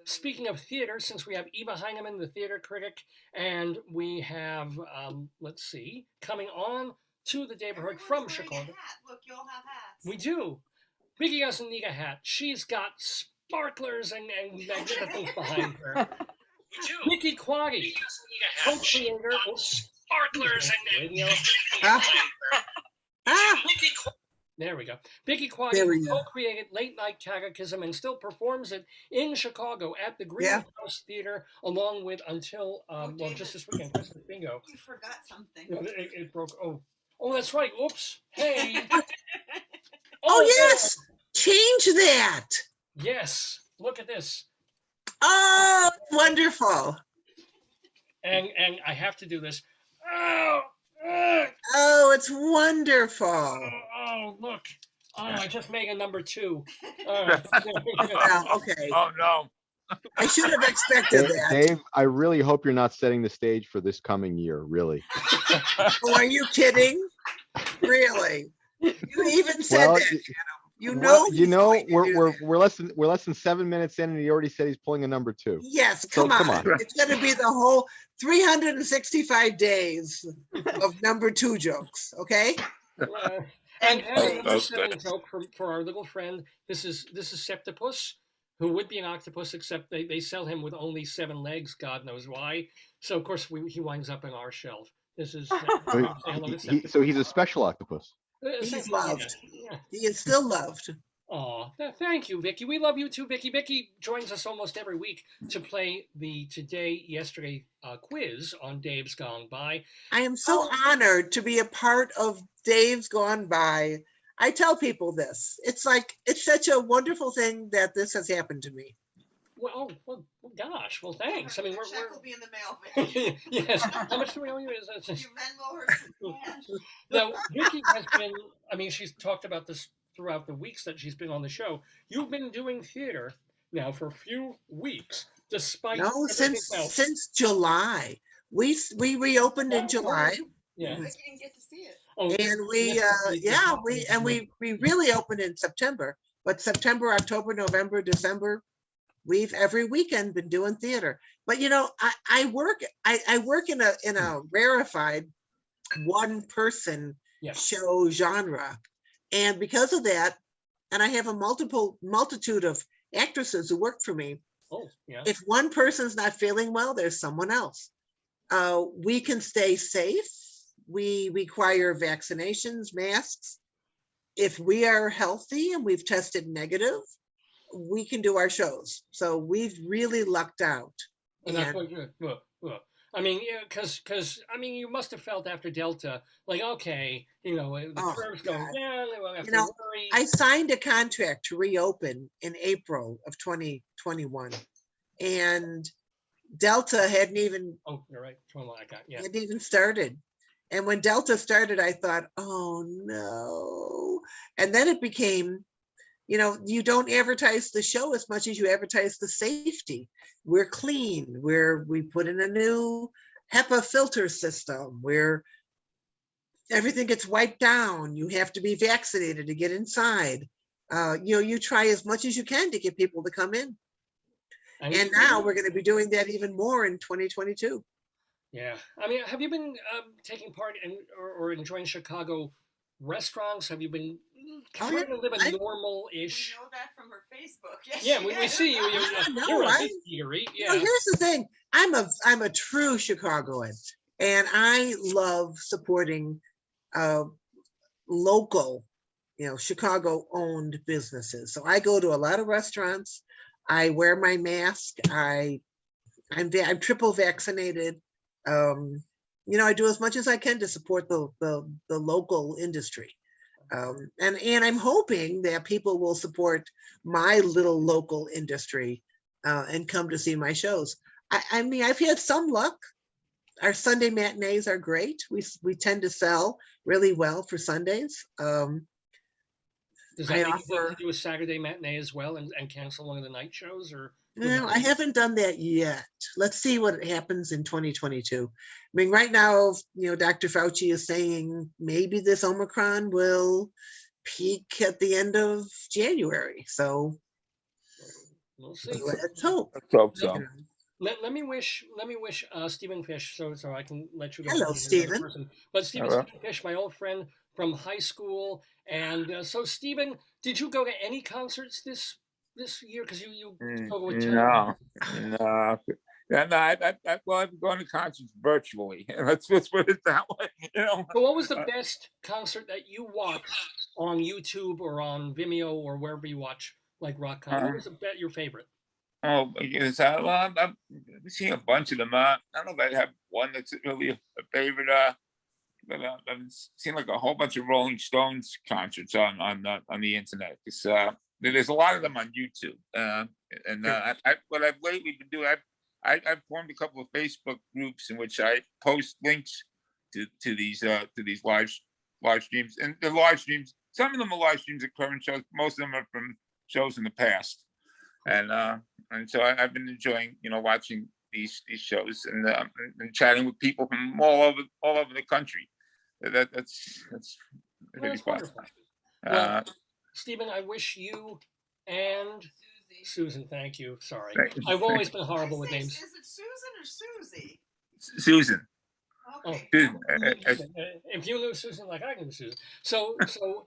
speaking of theater, since we have Eva Heineman, the theater critic, and we have, let's see, coming on to the Daverhood from wearing a Chicago. hat. Look, you all have hats. We do. Vicki doesn't need a hat. She's got sparklers and magnificence behind her. VICKI QUADE, co-creator. Sparklers and there we go. VICKI QUADE co-created Late Night Catechism and still performs it in Chicago at the Greenhouse Theater, along with until well, just this weekend, Christmas bingo. You forgot something. It broke. Oh, that's right. Oops. Hey. Oh yes, change that. Yes. Look at this. Oh, wonderful. And I have to do this. Oh, it's wonderful. Oh, look. Oh, I just made a number 2. Well, okay. Oh, no. I should have expected that. Dave, I really hope you're not setting the stage for this coming year, really. Oh, are you kidding? Really? You even said that. We're less than 7 minutes in, and he already said he's pulling a number 2. Yes, come on. It's going to be the whole 365 days of number 2 jokes. Okay. And another silly joke for our little friend. This is Septipus, who would be an octopus, except they sell him with only 7 legs. God knows why. So of course he winds up in our shelf. This is so he's a special octopus. He's loved. Yeah. He is still loved. Oh, thank you, Vicki. We love you too, Vicki. Vicki joins us almost every week to play the Today, Yesterday quiz on Dave's Gone By. I am so honored to be a part of Dave's Gone By. I tell people this. It's such a wonderful thing that this has happened to me. Well, gosh. Well, thanks. I mean, check will be in the mail, Vicki. Yes. How much do we owe you? You Venmo her. Now, Vicki has been. I mean, she's talked about this throughout the weeks that she's been on the show. You've been doing theater now for a few weeks, despite since July. We reopened in July. Yeah, I didn't get to see it. And we really opened in September. But September, October, November, December. We've every weekend been doing theater, but I work in a rarefied 1-person show genre, and because of that, and I have a multitude of actresses who work for me. Oh, yeah. If one person's not feeling well, there's someone else. We can stay safe. We require vaccinations, masks. If we are healthy and we've tested negative, we can do our shows. So we've really lucked out. And that's what I mean, because I mean, you must have felt after Delta, like, okay, the curve's going down. I signed a contract to reopen in April of 2021, and Delta hadn't even. Oh, you're right. Hadn't even started. And when Delta started, I thought, oh no. And then it became, you don't advertise the show as much as you advertise the safety. We're clean. We put in a new HEPA filter system where everything gets wiped down. You have to be vaccinated to get inside. You try as much as you can to get people to come in. And now we're going to be doing that even more in 2022. Yeah. I mean, have you been taking part in or enjoying Chicago restaurants? Have you been trying to live a normal-ish? We know that from her Facebook. Yes, yeah, we see you. You're a big eatery. Yeah. Here's the thing. I'm a true Chicagoan, and I love supporting local, Chicago-owned businesses. So I go to a lot of restaurants. I wear my mask. I'm triple vaccinated. I do as much as I can to support the local industry. And I'm hoping that people will support my little local industry and come to see my shows. I mean, I've had some luck. Our Sunday matinees are great. We tend to sell really well for Sundays. Does that mean you do a Saturday matinee as well and cancel one of the night shows? Or no, I haven't done that yet. Let's see what happens in 2022. I mean, right now, Dr. Fauci is saying maybe this Omicron will peak at the end of January. So We'll see. Let's hope. Let's hope you so. know. Let me wish Stephen Fish, so I can let you go. Hello, to another Stephen. person. But Stephen Hello. Fish, my old friend from high school, and so Stephen, did you go to any concerts this year? Because you go with No, no. Yeah, no, well, I've gone to concerts virtually. Let's put it that way. You know. So what was the best concert that you watched on YouTube or on Vimeo or wherever you watch like rock concert? What was your favorite? Oh, yes. Well, I've seen a bunch of them. I don't know if I have one that's really a favorite. But I've seen like a whole bunch of Rolling Stones concerts on the internet. There's a lot of them on YouTube. What I've lately been doing, I've formed a couple of Facebook groups in which I post links to these live streams. And the live streams, some of them are live streams of current shows. Most of them are from shows in the past. And so I've been enjoying, watching these shows and chatting with people from all over the country. That's really fun. Wonderful. Well, Stephen, I wish you and Susan, thank you. Sorry, I've always been horrible with names. Is it Susan or Susie? Susan. Okay. Susan. If you knew Susan like I knew Susan, so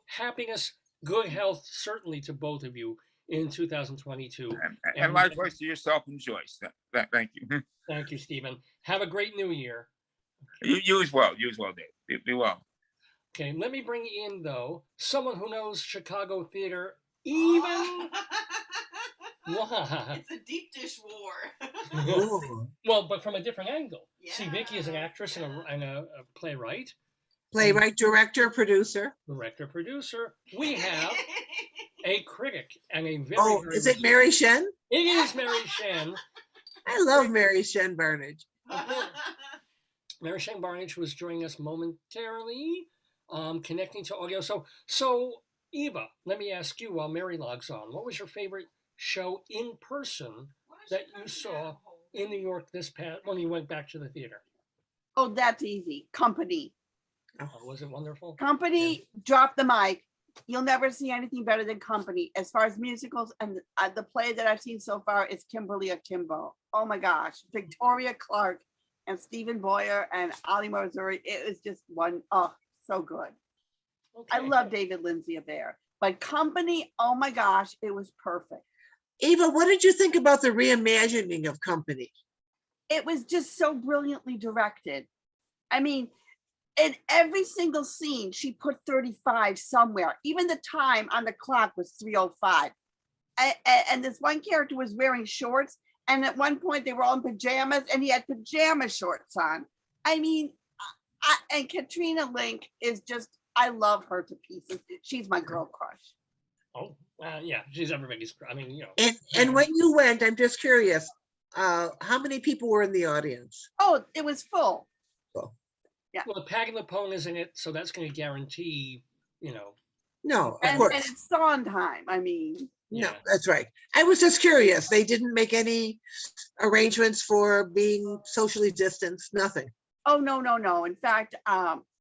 happiness, good health, certainly to both of you in 2022. And likewise to yourself and Joyce. Thank you. Thank you, Stephen. Have a great New Year. You as well. You as well, Dave. Be well. Okay, let me bring in though someone who knows Chicago theater even. It's a deep dish war. Ooh. Well, but from a different angle. Yeah, See, Vicky is an actress and a playwright. Playwright, director, producer. Director, producer. We have a critic and a very. Oh, very is it Mary Shen? It is Mary Shen. I love Mary Shen Barnage. Mary Shen Barnage was joining us momentarily, connecting to audio. So Eva, let me ask you while Mary logs on, what was your favorite show in person that you saw in New York this past when you went back to the theater? Oh, that's easy. Company. Oh, was it wonderful? Company, drop the mic. You'll never see anything better than Company. As far as musicals, and the play that I've seen so far is Kimberly Akimbo. Oh my gosh. Victoria Clark and Stephen Boyer and Ali Marzuri. It was just so good. Okay. I love David Lindsay there. But Company, oh my gosh, it was perfect. Eva, what did you think about the reimagining of Company? It was just so brilliantly directed. I mean, in every single scene, she put 35 somewhere. Even the time on the clock was 3:05. And this one character was wearing shorts. And at one point they were all in pajamas and he had pajama shorts on. I mean, and Katrina Link is just, I love her to pieces. She's my girl crush. Oh, yeah, she's everybody's. I mean, And when you went, I'm just curious, how many people were in the audience? Oh, it was full. Well, Patti LuPone is in it, so that's going to guarantee, No, of And course. it's Sondheim. I mean, No, yeah. that's right. I was just curious. They didn't make any arrangements for being socially distanced, nothing. oh, no. In fact,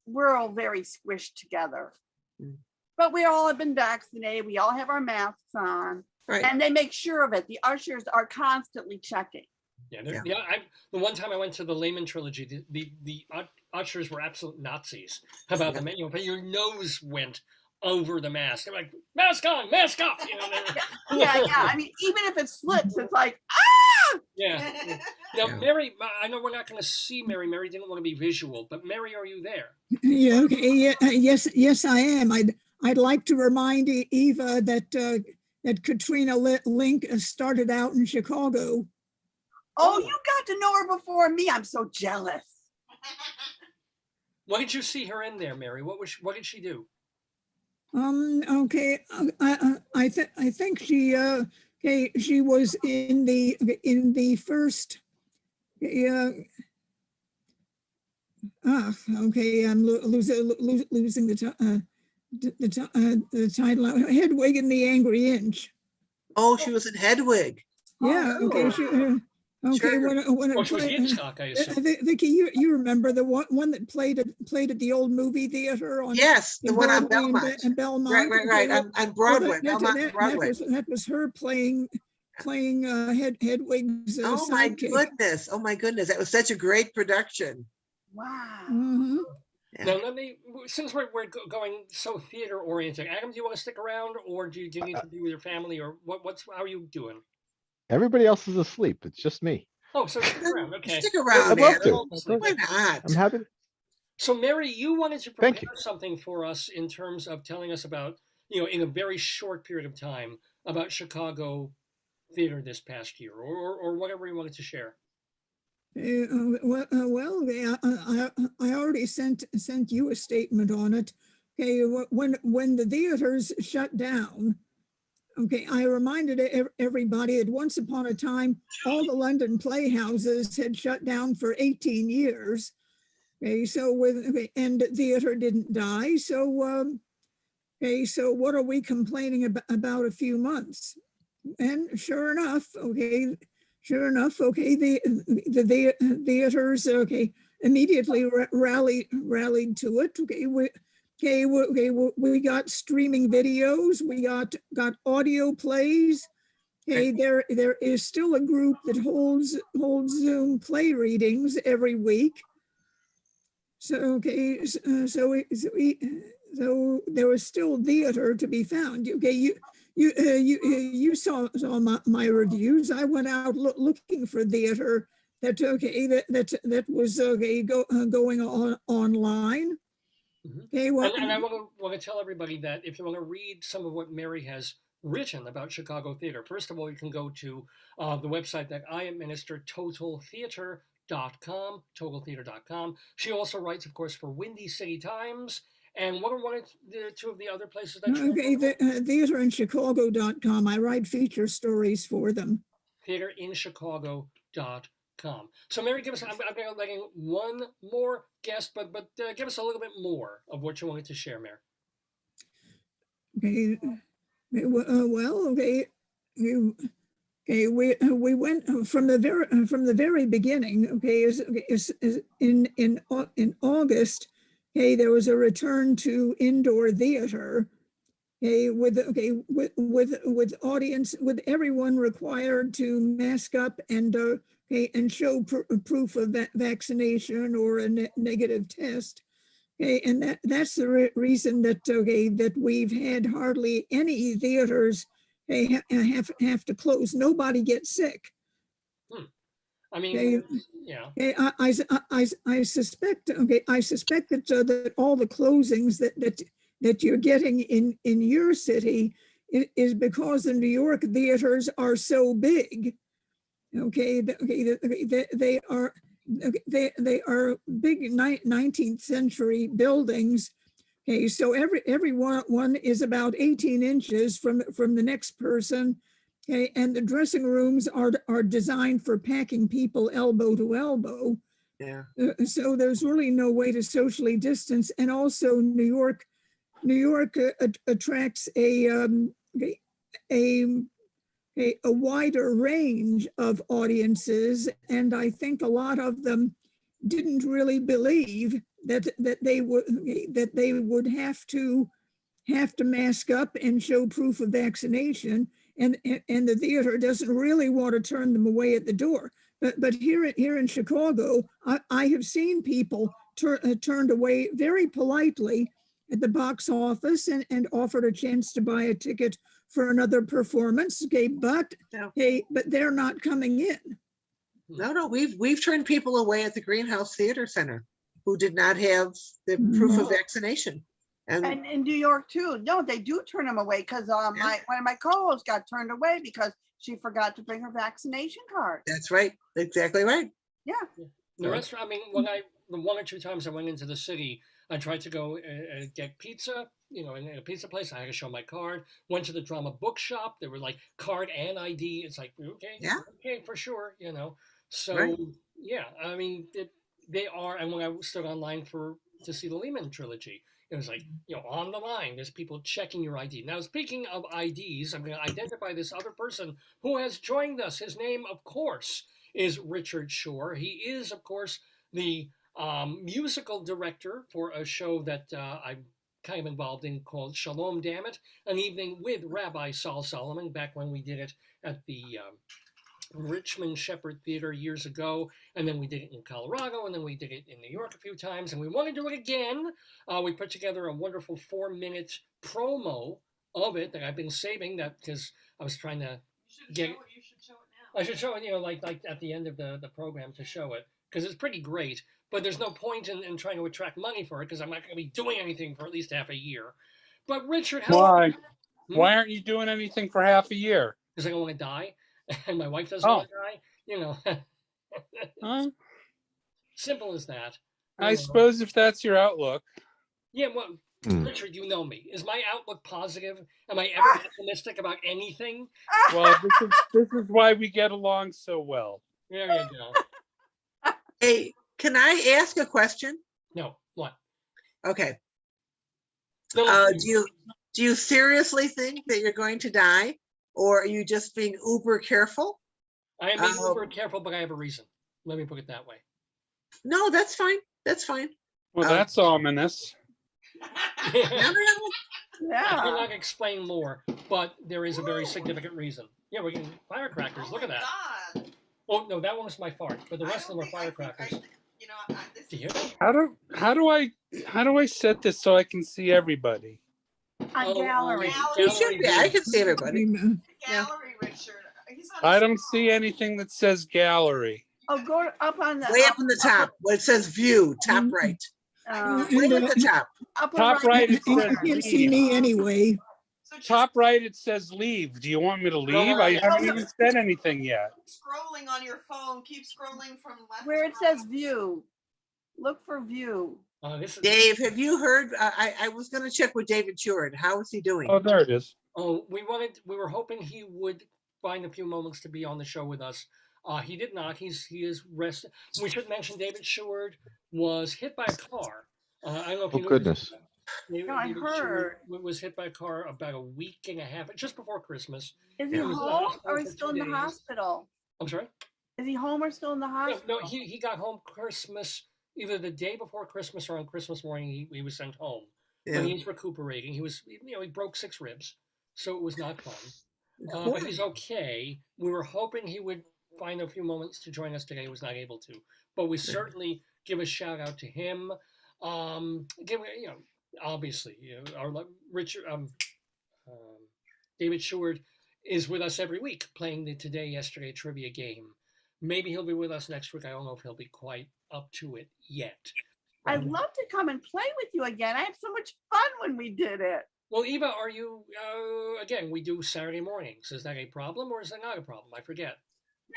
we're all very squished together. Mm. But we all have been vaccinated. We all have our masks on. Right. And they make sure of it. The ushers are constantly checking. Yeah, Yeah. the one time I went to the Lehman trilogy, the ushers were absolute Nazis about the menu, but your nose went over the mask. They're like, mask on, mask off. Yeah. I mean, even if it slips, it's like, ah! Yeah. Now, Yeah. Mary, I know we're not going to see Mary. Mary didn't want to be visual, but Mary, are you there? Yeah, okay, yeah, yes, I am. I'd like to remind Eva that that Katrina Link started out in Chicago. Oh, you got to know her before me. I'm so jealous. What did you see her in there, Mary? What did she do? Okay, I think she she was in the first. Okay, I'm losing the title. Hedwig and the Angry Inch. Oh, she was in Hedwig. Yeah. Okay. Oh. Okay. Sure. When She was Hitchcock, I assume. Vicky, you remember the one that played at the old movie theater on Yes, the in one on Broadway Belmont. and Belmont. Right. On Broadway. Well, Belmont and Broadway. that was her playing playing Hedwig's Oh my sidekick. goodness. Oh my goodness. That was such a great production. Wow. Mhm. Yeah. Now, let me, since we're going so theater oriented, Adam, do you want to stick around, or do you need to be with your family, or how are you doing? Everybody else is asleep. It's just me. Oh, so stick around. Okay. Stick around, I'd love Adam. to. Why not? I'm happy. So, Mary, you wanted to Thank prepare you. something for us in terms of telling us about, in a very short period of time, about Chicago theater this past year, or whatever you wanted to share. I already sent you a statement on it. Okay, when the theaters shut down, okay, I reminded everybody that once upon a time, all the London playhouses had shut down for 18 years. Okay, so and theater didn't die. So, okay, so what are we complaining about a few months? And sure enough, okay, the theaters, okay, immediately rallied to it. We got streaming videos, we got audio plays. Okay, there is still a group that holds Zoom play readings every week. So okay, so there was still theater to be found. Okay, you saw my reviews. I went out looking for theater that was going on online. Okay, well, and I want to tell everybody that if you want to read some of what Mary has written about Chicago theater, first of all, you can go to the website that I administer, TotalTheater.com. She also writes, of course, for Windy City Times. And what are one of the two of the other places that you theaterinchicago.com. I write feature stories for them. Theaterinchicago.com. So, Mary, give us. I'm going to let in one more guest, but give us a little bit more of what you wanted to share, Mary. Okay. Okay, we went from the very beginning. Okay, is in August. Okay, there was a return to indoor theater. Okay, with audience, with everyone required to mask up and and show proof of vaccination or a negative test. Okay, and that's the reason that that we've had hardly any theaters have to close. Nobody gets sick. I mean, okay, yeah. Okay, I suspect. Okay, I suspect that that all the closings that you're getting in your city is because the New York theaters are so big. Okay, they are. They are big 19th century buildings. Okay, so every one is about 18 inches from the next person. Okay, and the dressing rooms are designed for packing people elbow to elbow. Yeah. So there's really no way to socially distance. And also New York attracts a wider range of audiences, and I think a lot of them didn't really believe that they would have to mask up and show proof of vaccination, and the theater doesn't really want to turn them away at the door. But here in Chicago, I have seen people turned away very politely at the box office and offered a chance to buy a ticket for another performance. Okay, but they're not coming in. No, we've turned people away at the Greenhouse Theater Center who did not have the proof of vaccination. And in New York too. No, they do turn them away because one of my co-hosts got turned away because she forgot to bring her vaccination card. That's right. Exactly right. Yeah. The restaurant, I mean, the one or two times I went into the city, I tried to go get pizza, in a pizza place. I had to show my card. Went to the drama bookshop. They were like card and ID. It's like, okay, for sure, So, right. Yeah, I mean, they are. And when I stood online to see the Lehman trilogy, it was like, on the line, there's people checking your ID. Now, speaking of IDs, I'm going to identify this other person who has joined us. His name, of course, is Richard Shore. He is, of course, the musical director for a show that I kind of involved in called Shalom Dammit, an evening with Rabbi Saul Solomon back when we did it at the Richmond Shepherd Theater years ago, and then we did it in Colorado, and then we did it in New York a few times, and we want to do it again. We put together a wonderful 4-minute promo of it that I've been saving that because I was trying to get. You should show it now. I should show it, like at the end of the program to show it because it's pretty great. But there's no point in trying to attract money for it because I'm not going to be doing anything for at least half a year. But Richard, how? Why? Why aren't you doing anything for half a year? Because I don't want to die, and my wife doesn't want to die. Huh? Simple as that. I suppose if that's your outlook. Yeah, well, Richard, you know me. Is my outlook positive? Am I ever optimistic about anything? Well, this is why we get along so well. There you go. Hey, can I ask a question? No, what? Okay. No, Do you seriously think that you're going to die, or are you just being uber careful? I am being super careful, but I have a reason. Let me put it that way. No, that's fine. That's fine. Well, that's ominous. No, I Yeah. cannot explain more, but there is a very significant reason. Yeah, we're getting firecrackers. Look at that. God. Oh no, that one was my fart, but the I rest of don't them are think- I think firecrackers. this Do you is- hear that? How do I set this so I can see everybody? On gallery. You should be. I can see everybody. Yeah. Gallery, Richard. He's on I his don't phone. see anything that says gallery. Oh, go up on the. Way up in the top, where it says view, top right. Way at the top. Upper Top right, it You says can't see leave. me anyway. So just Top right, it says leave. Do you want me to leave? I haven't even said anything yet. scrolling on your phone. Keep scrolling from left. Where to it says right. view. Look for view. This is. Dave, have you heard? I was going to check with David Sheward. How is he doing? Oh, there it is. Oh, we were hoping he would find a few moments to be on the show with us. He did not. He is resting. We should mention David Sheward was hit by a car. I don't know if you Oh, know. goodness. No, I heard. Was hit by a car about a week and a half, just before Christmas. Is he He was in the home hospital or is for he still 2 in the days. hospital? I'm sorry? Is he home or still in the No, hospital? no, he got home Christmas, either the day before Christmas or on Christmas morning, he was sent home. Yeah. But he's recuperating. He was, he broke 6 ribs, so it was not fun. But he's okay. We were hoping he would find a few moments to join us today. He was not able to. But we certainly give a shout out to him. Obviously, our Richard, David Sheward is with us every week playing the Today Yesterday trivia game. Maybe he'll be with us next week. I don't know if he'll be quite up to it yet. I'd love to come and play with you again. I had so much fun when we did it. Well, Eva, are you, again, we do Saturday mornings. Is that a problem or is that not a problem? I forget.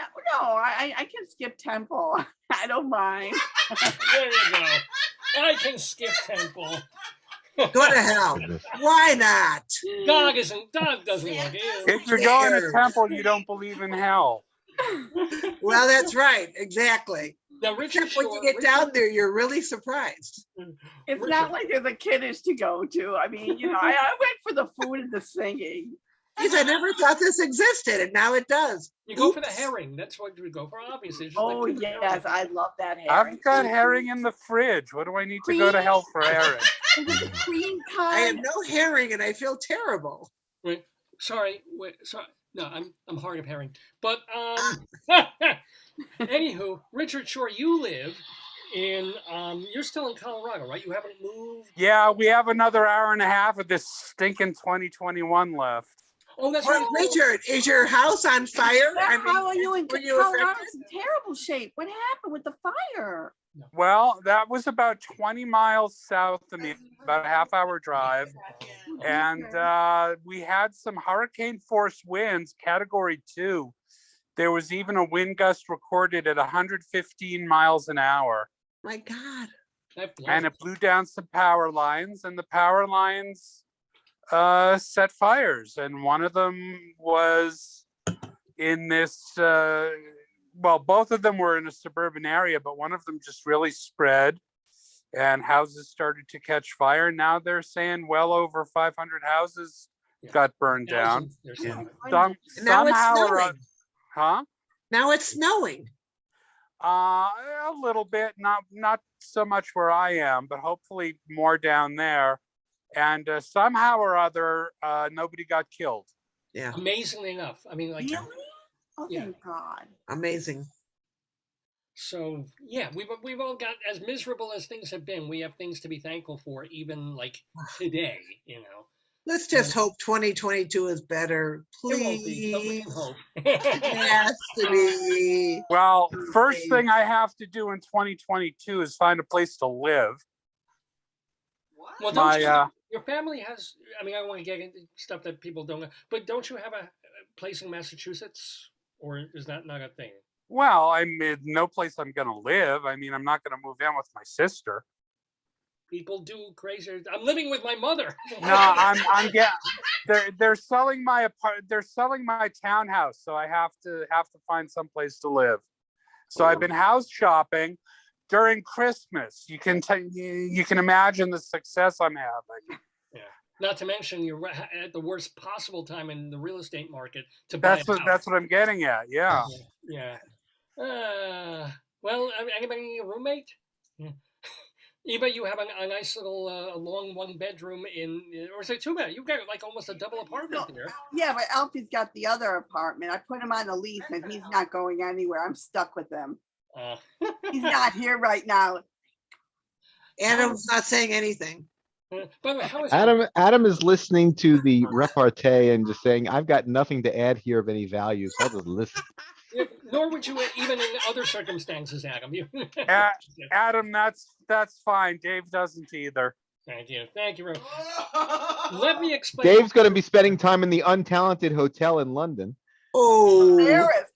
No, I can skip temple. I don't mind. There you go. I can skip temple. Go to hell. Why not? Dog doesn't look If you're going to temple, you don't believe in hell. Well, that's right. Exactly. Now, Richard Except when you Shore- get down there, you're really surprised. It's Richard- not like there's a kiddish to go to. I mean, I went for the food and the singing. Geez, I never thought this existed, and now it does. You go for the Oops. herring. That's what we go for, obviously. It's just Oh, like yes, I love that herring. I've got herring in the fridge. What do I need to go to hell for herring? Is it cream I have pie? no herring, and I feel terrible. Wait, sorry. No, I'm hard of herring. But anywho, Richard Shore, you live in you're still in Colorado, right? You haven't moved. Yeah, we have another hour and a half of this stinking 2021 left. Oh, that's Well, right. Richard, is your house on fire? How are you in were you Colorado? affected? It's in terrible shape. What happened with the fire? Well, that was about 20 miles south of me, about a half-hour drive. And we had some hurricane force winds, category 2. There was even a wind gust recorded at 115 miles an hour. My God. That blows. And it blew down some power lines, and the power lines set fires. And one of them was in this, well, both of them were in a suburban area, but one of them just really spread and houses started to catch fire. Now they're saying well over 500 houses got burned down. Thousands, they're saying. Now it's Somehow or snowing. huh? Now it's snowing. A little bit, not so much where I am, but hopefully more down there. And somehow or other, nobody got killed. Yeah, Amazingly enough, I mean, like, Really? Oh, Yeah. thank God. amazing. so yeah, we've all got, as miserable as things have been, we have things to be thankful for, even like today. You know, Let's just hope 2022 is better, it won't be, but we please. can hope. It has to be. Well, first Please. thing I have to do in 2022 is find a place to live. What? Well, don't you, My your family has, I mean, I don't want to get into stuff that people don't know, but don't you have a place in Massachusetts, or is that not a thing? well, I'm in no place I'm gonna live. I mean, I'm not gonna move in with my sister. People do crazier. I'm living with my mother. No, I'm they're selling my they're selling my townhouse, so I have to find some place to live. So I've been house shopping during Christmas. You can imagine the success I'm having. Not to mention, you're at the worst possible time in the real estate market to buy That's a house. what I'm getting at. Yeah. Yeah. Well, anybody a roommate? Yeah. Eva, you have a nice little long 1-bedroom or is it 2 bed? You've got like almost a double apartment No. here. Yeah, but Alfie's got the other apartment. I put him on a lease and he's not going anywhere. I'm stuck with him. Uh, He's not here right now. Adam's not saying anything. by the way, how is Adam is listening to the repartee and just saying, I've got nothing to add here of any value, so I'll just listen. Yeah, nor would you even in other circumstances, Adam. Adam, that's fine. Dave doesn't either. Thank you. Thank you very much. Let me explain. Dave's gonna be spending time in the untalented hotel in London. Oh.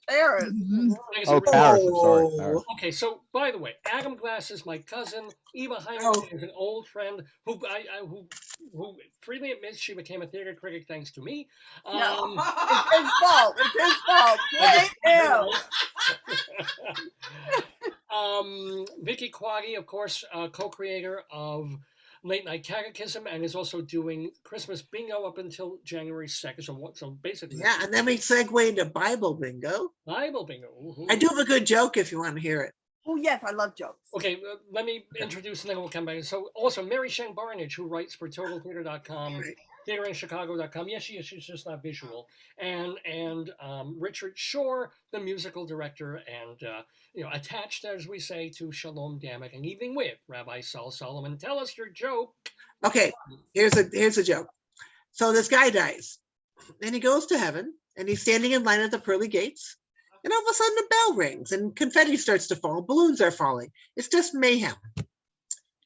Paris. Mhm. Oh, Paris, I'm sorry. Paris. Okay, so by the way, Adam Glass is my cousin. Eva Heinemann is an old friend who who freely admits she became a theater critic thanks to me. No, it's his fault. It's his fault. Blame him. VICKI QUADE, of course, co-creator of Late Night Catechism, and is also doing Christmas bingo up until January 2nd. So basically, Yeah, and then we segue into Bible bingo. Bible bingo. Ooh. I do have a good joke if you want to hear it. Oh, yes, I love jokes. Okay, let me introduce and then we'll come back. So also Mary Shang Barnage, who writes for TotalTheater.com, Right. theaterinchicago.com. Yes, she is. She's just not visual. And Richard Shore, the musical director, and attached, as we say, to Shalom Damek, and Evening with Rabbi Saul Solomon. Tell us your joke. Okay, here's a joke. So this guy dies, and he goes to heaven, and he's standing in line at the pearly gates, and all of a sudden a bell rings, and confetti starts to fall, balloons are falling. It's just mayhem.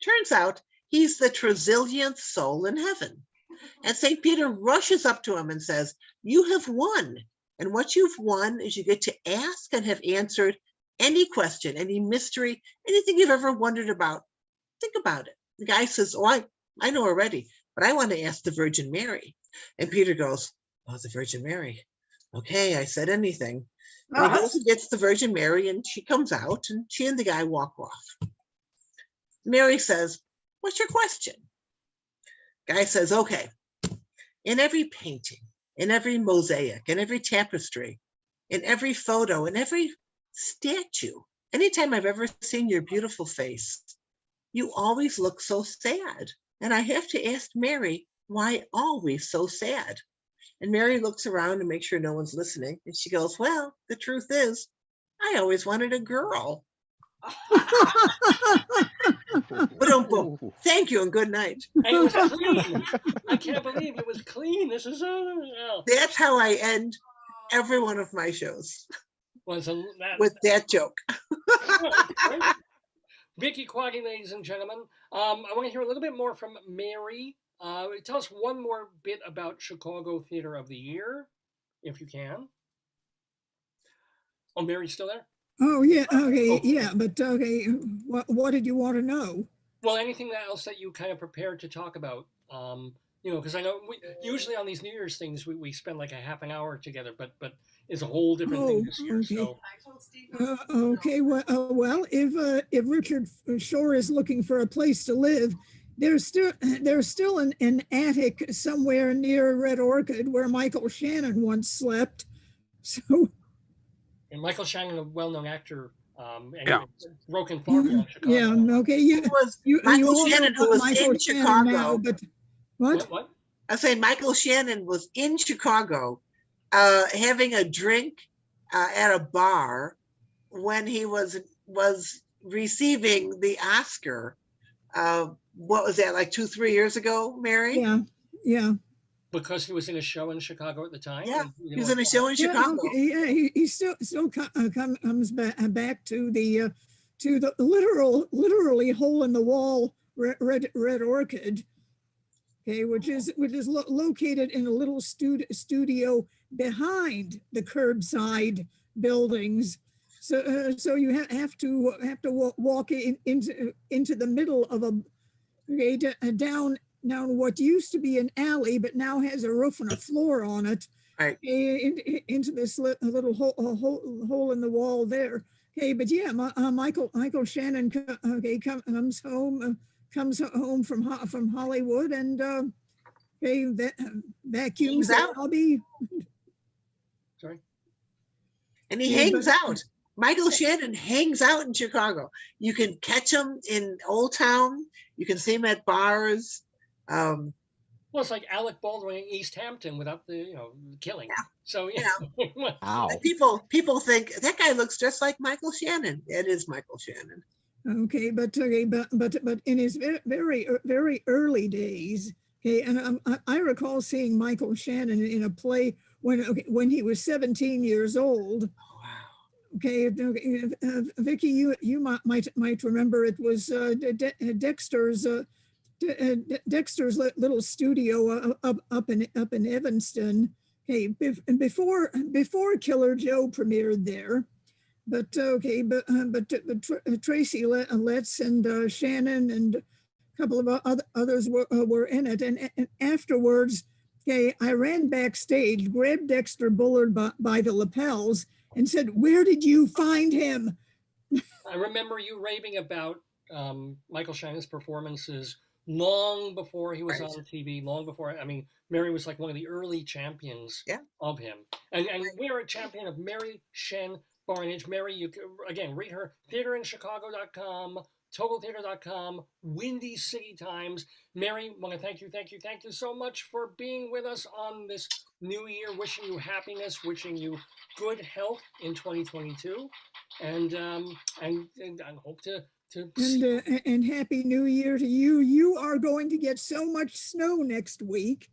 Turns out he's the trizillionth soul in heaven. And St. Peter rushes up to him and says, "You have won. And what you've won is you get to ask and have answered any question, any mystery, anything you've ever wondered about. Think about it." The guy says, "Oh, I know already, but I want to ask the Virgin Mary." And Peter goes, "Oh, the Virgin Mary. Okay, I said anything." And he goes and gets the Virgin Mary, and she comes out, and she and the guy walk off. Mary says, "What's your question?" Guy says, "Okay, in every painting, in every mosaic, in every tapestry, in every photo, in every statue, anytime I've ever seen your beautiful face, you always look so sad. And I have to ask Mary, why always so sad?" And Mary looks around to make sure no one's listening. And she goes, "Well, the truth is, I always wanted a girl." Boom. Thank you and good night. And it was clean. I can't believe it was clean. This is That's how I end every one of my shows, with with that joke. VICKI QUADE, ladies and gentlemen. I want to hear a little bit more from Mary. Tell us one more bit about Chicago Theater of the Year, if you can. Oh, Mary's still there? Oh, yeah, okay, Oh. yeah, but okay, what did you want to know? Well, anything else that you kind of prepared to talk about? Because I know usually on these New Year's things we spend like a half an hour together, but it's a whole different thing this year. Okay. So I told Steve. Okay, well, if Richard Shore is looking for a place to live, there's still an attic somewhere near Red Orchid where Michael Shannon once slept. So. and Michael Shannon, a well-known actor, Yeah. Broken Farm in Chicago. Yeah, okay. Who was You Michael all Shannon, know who was Michael in Shannon Chicago. now, but What? What? I was saying Michael Shannon was in Chicago, having a drink at a bar when he was receiving the Oscar. What was that, like 2-3 years ago, Mary? Yeah, yeah. Because he was in a show in Chicago at the time? Yeah, and you he was know, in a show in Yeah, Chicago. okay, yeah, he still comes back to the literally hole in the wall red orchid, okay, which is located in a little studio behind the curbside buildings. So so you have to walk into the middle of a down what used to be an alley, but now has a roof and a floor on it. Right. Into this little hole in the wall there. Okay, but yeah, Michael Shannon comes home from Hollywood and okay, vacuums Hangs out. the lobby. Sorry. And he Yeah, hangs but- out. Michael Shannon hangs out in Chicago. You can catch him in Old Town. You can see him at bars. Well, it's like Alec Baldwin in East Hampton without the killing. Yeah. So Ow. People think that guy looks just like Michael Shannon. It is Michael Shannon. Okay, but in his very early days, okay, and I recall seeing Michael Shannon in a play when he was 17 years old. Okay, Vicky, you might remember it was Dexter's little studio up in Evanston. Okay, and before Killer Joe premiered there, but okay, but Tracy Letts and Shannon and a couple of others were in it, and afterwards, okay, I ran backstage, grabbed Dexter Bullard by the lapels, and said, "Where did you find him?" I remember you raving about Michael Shannon's performances long before he was Right. on TV, long before, I mean, Mary was like one of the early champions Yeah. of him. And we're a champion of Mary Shen Barnage. Mary, you can, again, read her, theaterinchicago.com, TotalTheater.com, Windy City Times. Mary, want to thank you so much for being with us on this new year. Wishing you happiness, wishing you good health in 2022, and I hope to And Happy New Year to you. You are going to get so much snow next week.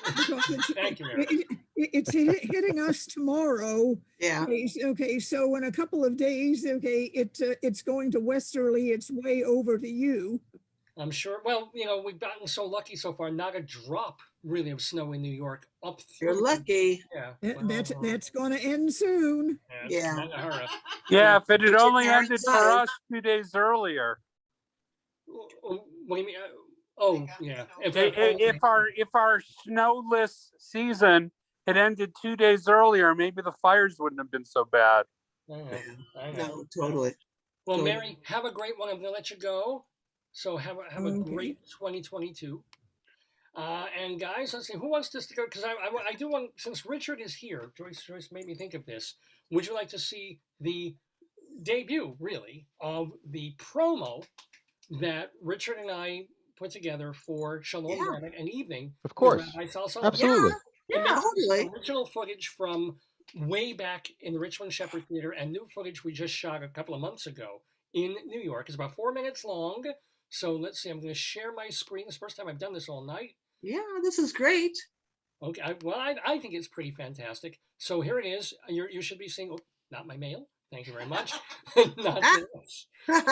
Thank you, Mary. It's hitting us tomorrow. Yeah. Okay, so in a couple of days, okay, it's going to westerly its way over to you. I'm sure. Well, we've gotten so lucky so far. Not a drop really of snow in New York up through. You're lucky. Yeah. That's going to end soon. it's Yeah. kinda hurry. Yeah, if it had Put your only car ended for inside. us 2 days earlier. What do you mean? Oh, yeah. If our snowless season had ended 2 days earlier, maybe the fires wouldn't have been so bad. I know. No, totally. Well, Totally. Mary, have a great one. I'm gonna let you go. So have a Okay. great 2022. And guys, let's see who wants this to go, because I do want, since Richard is here. Joyce made me think of this. Would you like to see the debut, really, of the promo that Richard and I put together for Shalom Yeah. Rabbit and Evening? Of course. With Rabbi Sal Sullivan? Absolutely. And Yeah, this is totally. original footage from way back in the Richmond Shepherd Theater, and new footage we just shot a couple of months ago in New York. It's about 4 minutes long. So let's see, I'm going to share my screen. It's the first time I've done this all night. Yeah, this is great. Okay, I think it's pretty fantastic. So here it is. You should be seeing, not my mail. Thank you very much. Not this. Not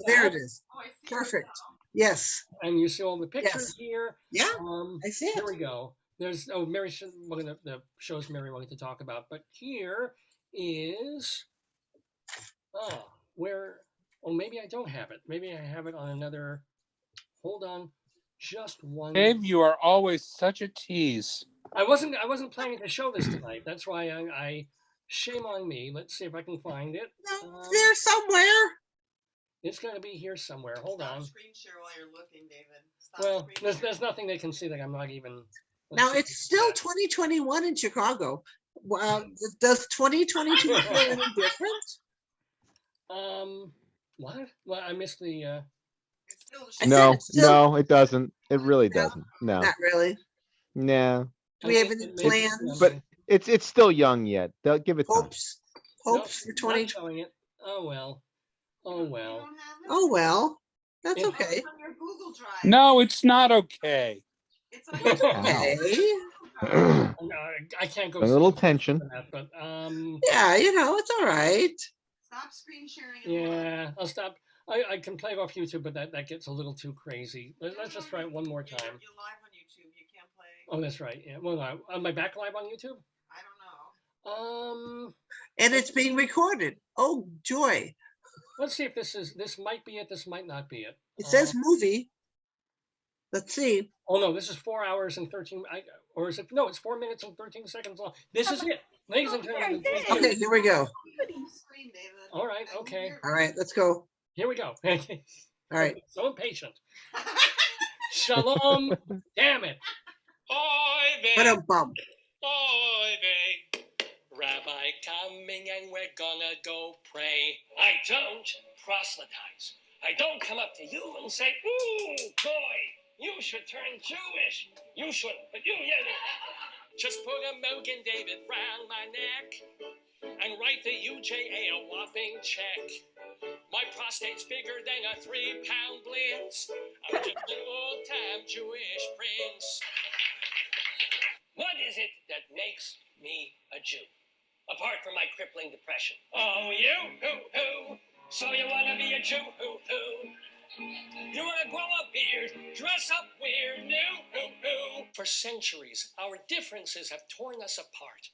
There that. it is. Oh, I see. Perfect. Yes. And you see all the pictures Yes. here. Yeah, I see Here it. we go. There's Mary, one of the shows Mary wanted to talk about, but here is maybe I don't have it. Maybe I have it on another. Hold on, just one. Dave, you are always such a tease. I wasn't planning to show this tonight. That's why I shame on me. Let's see if I can find it. No, there somewhere. It's going to be here somewhere. Hold Stop on. screen share while you're looking, David. Stop Well, screen there's share. nothing they can see that I'm not even. Now it's still 2021 in Chicago. Does 2022 feel any different? What? Well, I missed the. It's I No, said still- no, it doesn't. It really No, doesn't. No, Not really. no. Do we have It any may be plans? But it's still young yet. They'll give it time. Hopes, Nope, hopes for not 20. showing it. Oh well. Oh You well. don't have it? Oh, well, that's Yeah. okay. It's on your Google Drive. No, it's not okay. It's on your Ow. Okay. I can't go. A little so tension. for that, but Yeah, it's all right. Stop screen sharing. and look. yeah, I'll stop. I can play it off YouTube, but that gets a little too crazy. Let's just try it one more You're time. live on YouTube. You can't play. Oh, that's right. Yeah. Well, am I back live on YouTube? I don't know. And it's being recorded. Oh, joy. Let's see if this might be it. This might not be it. It says movie. Let's see. Oh no, this is 4 hours and 13. Or is it? No, it's 4 minutes and 13 seconds long. This is it, ladies and gentlemen. Okay, thank you. Okay, here we go. Screen, David. All right. I Okay. hear- All right, let's go. Here we go. All right. So impatient. Shalom. Damn it. What a bump. Rabbi coming and we're gonna go pray. I don't proselytize. I don't come up to you and say, ooh, boy, you should turn Jewish. You shouldn't, but yeah. Just put a Mogan David round my neck and write the UJA a whopping check. My prostate's bigger than a 3-pound blitz. I'm just an old-time Jewish prince. What is it that makes me a Jew? Apart from my crippling depression. Oh, you? Hoo-hoo. So you wanna be a Jew? Hoo-hoo. You wanna grow a beard, dress up weird, new? Hoo-hoo. For centuries, our differences have torn us apart.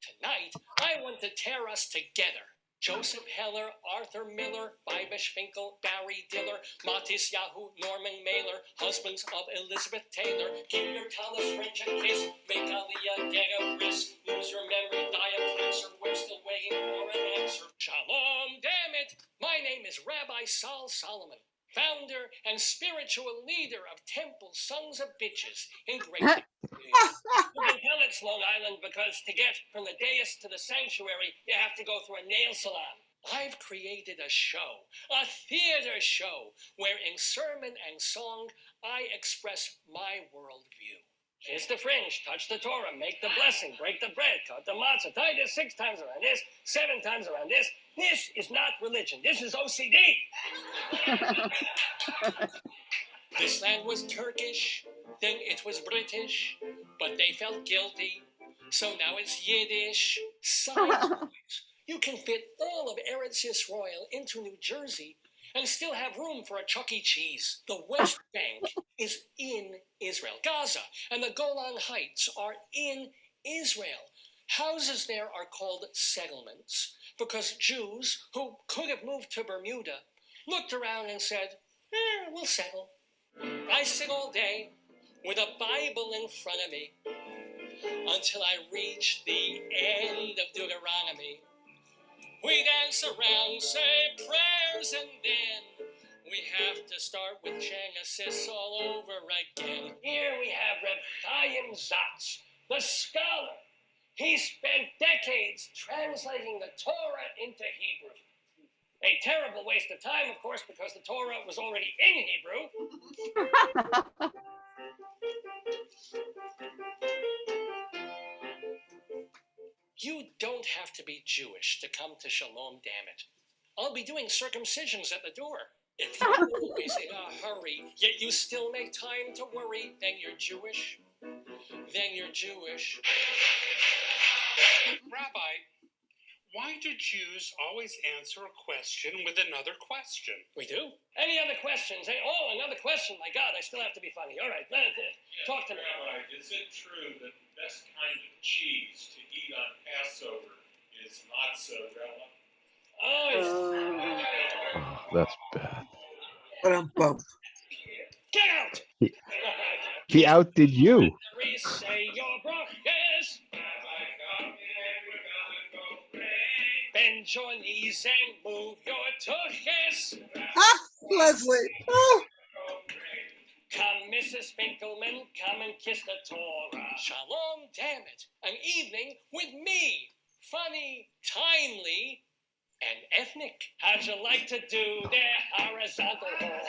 Tonight, I want to tear us together. Joseph Heller, Arthur Miller, Bibish Finkel, Barry Diller, Matis Yahoo, Norman Mailer, husbands of Elizabeth Taylor, give your Thomas French a kiss, make Aliyah get a risk, lose your memory, die of cancer, we're still waiting for an answer. Shalom, damn it! My name is Rabbi Saul Solomon, founder and spiritual leader of Temple Sons of Bitches in Great New York. You can tell it's Long Island because to get from the dais to the sanctuary, you have to go through a nail salon. I've created a show, a theater show, where in sermon and song, I express my worldview. Kiss the fringe, touch the Torah, make the blessing, break the bread, cut the matzah, tie this 6 times around this, 7 times around this. This is not religion. This is OCD. This land was Turkish, then it was British, but they felt guilty, so now it's Yiddish. Size-wise, you can fit all of Eretz Yisrael into New Jersey and still have room for a Chuck E. Cheese. The West Bank is in Israel. Gaza and the Golan Heights are in Israel. Houses there are called settlements because Jews who could have moved to Bermuda looked around and said, we'll settle. I sit all day with a Bible in front of me until I reach the end of Deuteronomy. We dance around, say prayers, and then we have to start with Genesis all over again. Here we have Reb Chaim Zatz, the scholar. He spent decades translating the Torah into Hebrew. A terrible waste of time, of course, because the Torah was already in Hebrew. You don't have to be Jewish to come to Shalom, damn it. I'll be doing circumcisions at the door. If you're always in a hurry, yet you still make time to worry, then you're Jewish. Then you're Jewish. Rabbi, why do Jews always answer a question with another question? We do? Any other questions? Hey, oh, another question. My God, I still have to be funny. All right, talk to me. Rabbi, is it true that the best kind of cheese to eat on Passover is mozzarella? Oh, That's bad. What a bump. get out! He outdid you. Say your brachas. Bend your knees and move your tuchus. Ah, Leslie. Oh, Come, Mrs. Finkelman, come and kiss the Torah. Shalom, damn it. An evening with me. Funny, timely, and ethnic. How'd you like to do their horizontal horror?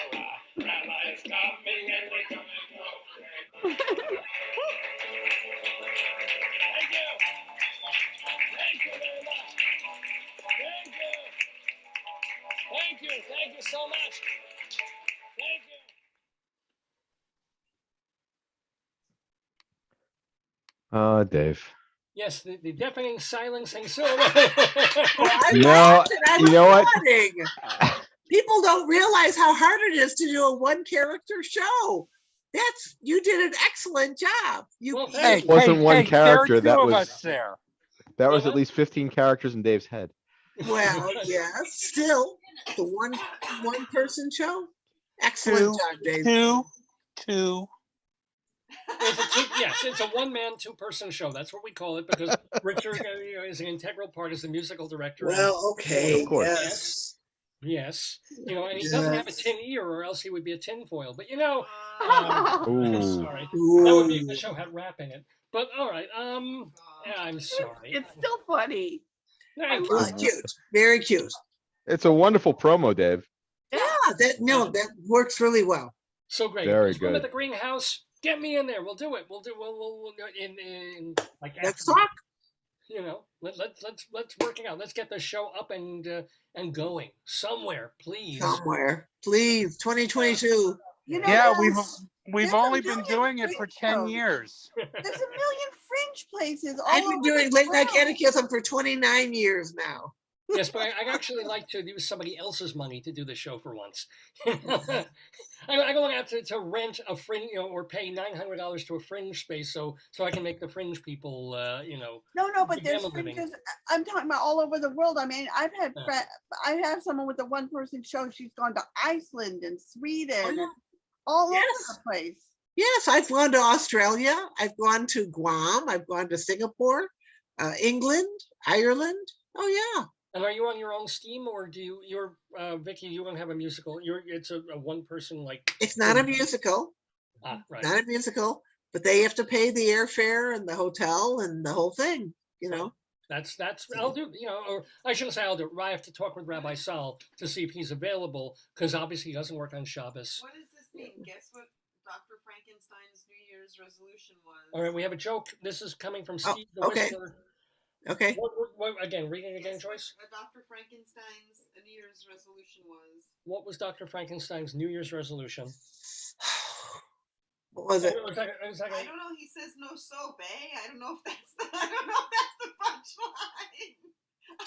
Rabbis coming and we're gonna go. Thank you. Thank you very much. Thank you. Thank you. Thank you so much. Thank you. Dave. Yes, the deafening silencing. So I No, laughed and I you was know what? nodding. People don't realize how hard it is to do a one character show. You did an excellent job. Well, Hey, thank Wasn't one there character, are that two of was- us there. That was Yeah. at least 15 characters in Dave's head. Well, yes, still the one person show. Excellent job, Dave. Two. Yes, it's a one-man, two-person show. That's what we call it because Richard is an integral part as the musical director. Well, okay, Of course. yes. Yes, and he doesn't have a Yes. tin ear, or else he would be a tinfoil. But I'm Ooh. sorry. That would be if the Ooh. show had rap in it. But all right, yeah, I'm sorry. It's still funny. Thank Well, you. cute, very cute. It's a wonderful promo, Dave. Yeah, that works really well. So great. Very Swim good. at the greenhouse. Get me in there. We'll do it. We'll do in like Let's after- talk. Let's work it out. Let's get the show up and going somewhere, please. Somewhere, please. 2022. You know, Yeah, there's we've a only been million doing it for 10 shows. years. a million fringe places all I've been over doing the late night world. catechism for 29 years now. Yes, but I actually like to use somebody else's money to do the show for once. I go out to rent a fringe, or pay $900 to a fringe space so I can make the fringe people, No, but Big there's Gamma living. fringes. I'm talking about all over the world. I mean, I've had Yeah. I have someone with a one person show. She's gone to Iceland and Sweden Oh, yeah. and all Yes. over the place. Yes, I've gone to Australia. I've gone to Guam. I've gone to Singapore, England, Ireland. Oh, yeah. And are you on your own steam, or you're Vicky? You don't have a musical. It's a one person like. It's not a musical, Right. not a musical, but they have to pay the airfare and the hotel and the whole thing, That's I'll do. Or I shouldn't say I'll do. I have to talk with Rabbi Sal to see if he's available because obviously he doesn't work on Shabbos. What does this mean? Guess what Dr. Frankenstein's New Year's resolution was? All right, we have a joke. This is coming from Oh, Steve the okay. Whistler. Okay. What again? Read it again, Guess Joyce. what Dr. Frankenstein's New Year's resolution was? What was Dr. Frankenstein's New Year's resolution? What was it? It was like I don't know. He says no soap, eh? I don't know if that's the punchline.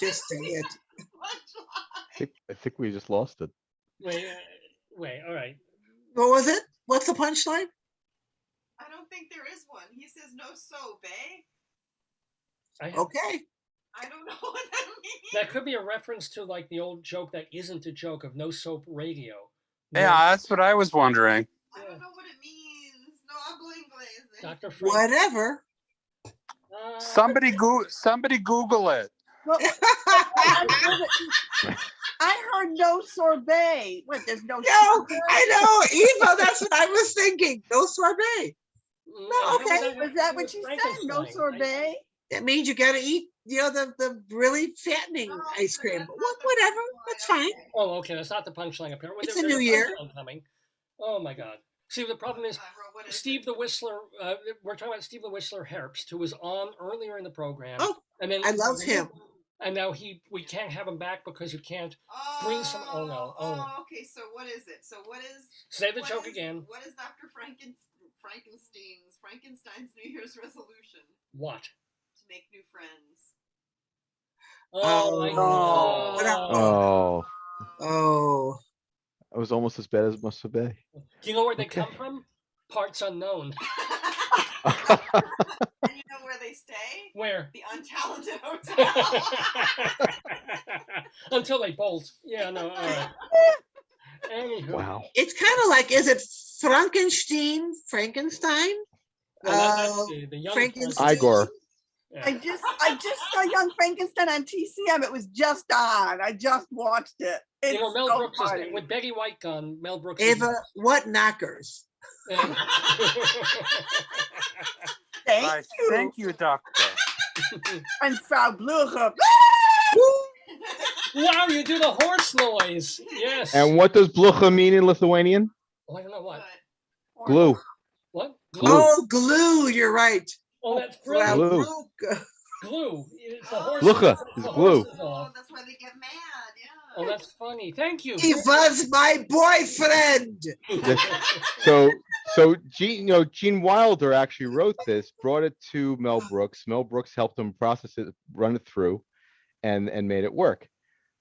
Just say it. Punchline. I think we just lost it. wait. All right. What was it? What's the punchline? I don't think there is one. He says no soap, eh? Okay. I don't know what that means. That could be a reference to like the old joke that isn't a joke of no soap radio. Yeah, that's what I was wondering. I don't know what it means. No hablo inglés. Dr. Frank. Whatever. Somebody Google it. Well, I heard no sorbet. What? There's no. No, sugar? I know, Eva, that's what I was thinking. No sorbet. No, okay. Was that what you said? No sorbet. That means you gotta eat, the really fattening Oh, ice so cream. that's But not the whatever, punchline, that's fine. okay. Oh, okay. That's not the punchline apparently. It's There's a new a year. punchline coming. Oh my God. See, the problem is I wrote, what is Steve it? the Whistler. We're talking about Steve the Whistler Herbst, who was on earlier in the program. Oh, and then I love him. And now we can't have him back because you can't bring some. Oh no. Oh. Okay. So what is it? So what is? Say the what joke is- again. What is Dr. Frankenstein's New Year's resolution? What? To make new friends. Oh, I know. What up? Oh, Oh, it was almost as bad as must have been. Do you know where they Okay. come from? Parts unknown. And you know where they stay? Where? The Untalented Hotel. Until they bolt. Yeah, no, all right. Anywho. Wow. it's kind of like, is it Frankenstein? No, that's the young Frankenstein. Igor. Yeah. I just saw Young Frankenstein on TCM. It was just on. I just watched it. It's You know, Mel so Brooks funny. is with Betty White gone. Mel Brooks. is- Eva, what knockers? Thank Right. you. Thank you, Doctor. And Frau Blucher. Wow, you do the horse noise. Yes. And what does blucha mean in Lithuanian? Oh, I don't know what. Glue. What? Glue. Oh, glue, you're right. Oh, that's Wow, brilliant. Glue. Glue. It's the horse. Blucha It's is the glue. horses off. That's why they get mad. Yeah. Oh, that's funny. Thank you. He was my boyfriend. So Gene Wilder actually wrote this, brought it to Mel Brooks. Mel Brooks helped him process it, run it through, and made it work.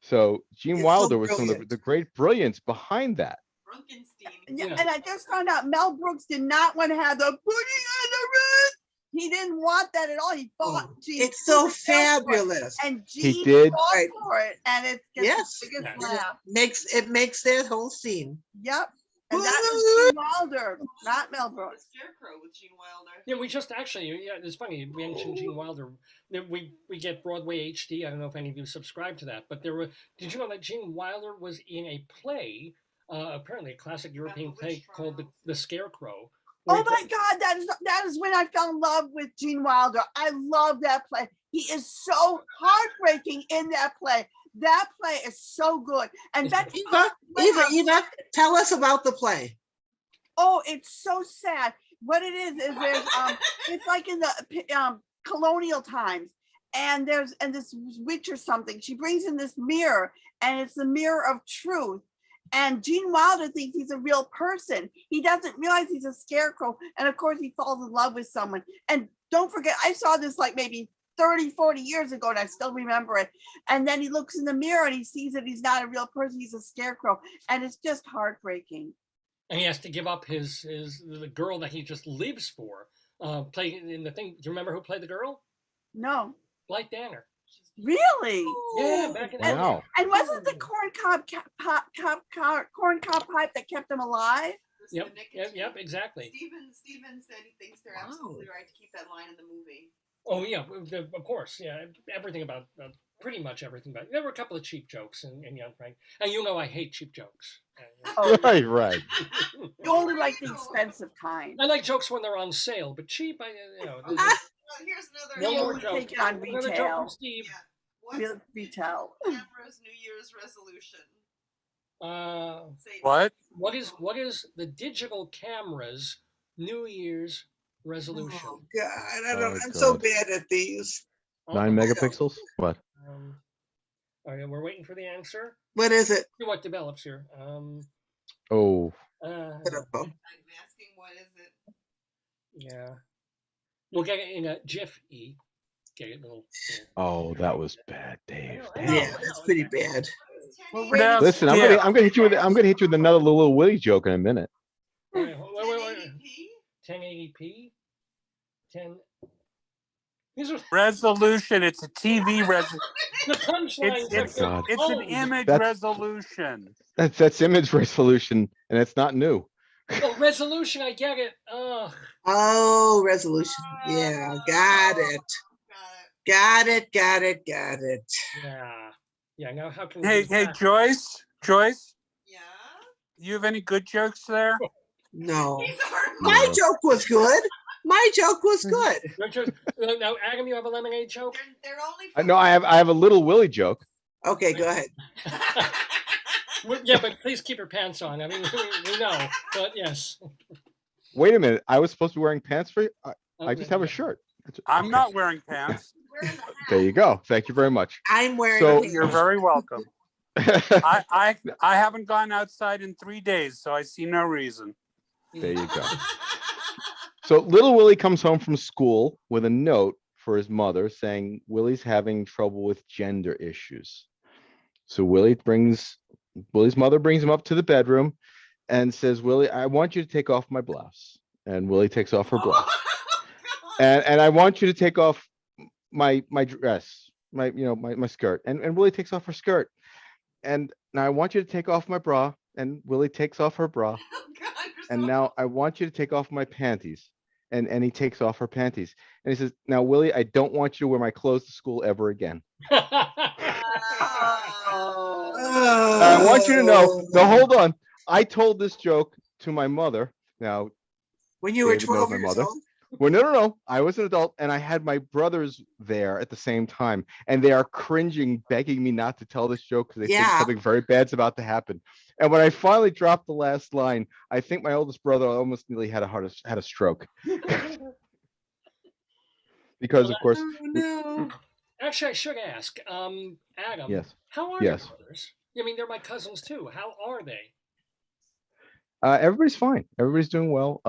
So Gene It's so Wilder was some of brilliant. the great brilliance behind that. Frankenstein. Yeah, Yeah. and I just found out Mel Brooks did not want to have the boogie on the roof. He didn't want that at all. He fought Gene. It's so tooth and nail for it, fabulous. and He Gene did. fought Right. for it, and it's just Yes. the biggest Yes. laugh. It makes that whole scene. Yep. And that was Gene Wilder, not Mel The Brooks. Scarecrow with Gene Wilder. Yeah, we just actually, yeah, it's funny. We mentioned Gene Wilder. We get Broadway HD. I don't know if any of you subscribe to that, but did you know that Gene Wilder was in a play, apparently a classic European witch play called trials. the Scarecrow? where Oh he my played- God, that is when I fell in love with Gene Wilder. I love that play. He is so heartbreaking in that play. That play is so good. And Is that's Eva, tell us about the play. oh, it's so sad. What it is there's it's like in the colonial times, and there's this witch or something. She brings in this mirror, and it's the mirror of truth. And Gene Wilder thinks he's a real person. He doesn't realize he's a scarecrow. And of course, he falls in love with someone. And don't forget, I saw this like maybe 30, 40 years ago, and I still remember it. And then he looks in the mirror and he sees that he's not a real person. He's a scarecrow. And it's just heartbreaking. And he has to give up the girl that he just lives for. Playing in the thing. Do you remember who played the girl? No, Blythe Danner. really? Yeah, back in the Wow. And wasn't the corn cob pipe that kept him alive? This is the Yep, nicotine. yep, exactly. Steven said he thinks they're Wow. absolutely right to keep that line in the movie. Oh yeah, of course, yeah. Everything about pretty much everything about. There were a couple of cheap jokes in Young Frank, and you know I hate cheap jokes. Oh, Right. you only like the expensive kind. I like jokes when they're on sale, but cheap, Well, here's another. no You more only jokes. take it on Another joke retail. from Steve. Yeah. What's Real retail. camera's New Year's resolution? Say it. What? What is the digital camera's New Year's resolution? Oh God, I don't. Oh, I'm so God. bad at these. 9 megapixels? What? All right, we're waiting for the answer. What is it? See what develops here. Oh, I don't know. I'm asking what is it? Yeah, we'll get it in a GIF-y. Get it a little. oh, that was bad, Dave. I Damn. know. Yeah, that's pretty bad. It's Well, 1080. wait, Now, Listen, yeah. I'm gonna hit you with another little Willie joke in a minute. Wait. 1080p? 1080p. 10. These are Resolution. It's a TV resolution. the punchlines. God. It's an image That's- resolution. That's image resolution, and it's not new. Oh, resolution. I get it. Ugh. Oh, resolution. Yeah, got it. Got it. Got it. Yeah. Yeah. Now, how can we Hey, get hey, back? Joyce, Yeah. you have any good jokes there? No, These are my No. joke was good. My joke was Mm-hmm. good. Richard, now, Adam, you have a lemonade joke? they're only No, I have a little Willie joke. Okay, go ahead. Yeah, but please keep your pants on. I mean, we know, but yes. Wait a minute, I was supposed to be wearing pants for you. I just have a shirt. I'm not wearing pants. We're in the There you go. Thank you very much. I'm wearing. So- pants. You're very welcome. I haven't gone outside in 3 days, so I see no reason. There you go. So little Willie comes home from school with a note for his mother saying Willie's having trouble with gender issues. So Willie's mother brings him up to the bedroom and says, Willie, I want you to take off my blouse. And Willie takes off her blouse. And I want you to take off my dress, my skirt. And Willie takes off her skirt. And now I want you to take off my bra. And Willie takes off her bra. And now I want you to take off my panties. And he takes off her panties. And he says, now, Willie, I don't want you to wear my clothes to school ever again. I want you to know. No, hold on. I told this joke to my mother. Now, When you were David knows 12 my years mother. old. Well, no. I was an adult and I had my brothers there at the same time, and they are cringing, begging me not to tell this joke because they think Yeah. something very bad's about to happen. And when I finally dropped the last line, I think my oldest brother almost nearly had a stroke. Because, of course, Oh, no. Actually, I should ask, Adam, yes, how are your yes. brothers? I mean, they're my cousins too. How are they? Everybody's fine. Everybody's doing well.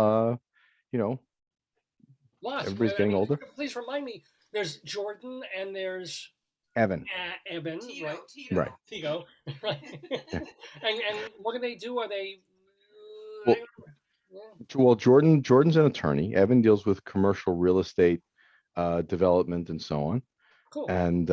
You know, What? everybody's I getting mean, older. please remind me. There's Jordan and there's Evan, Eben, Tito, right? Tito. right. Tigo, right? Yeah. And what do they do? Are they? Well, Yeah. Well, Jordan's an attorney. Evan deals with commercial real estate development and so on. Cool. And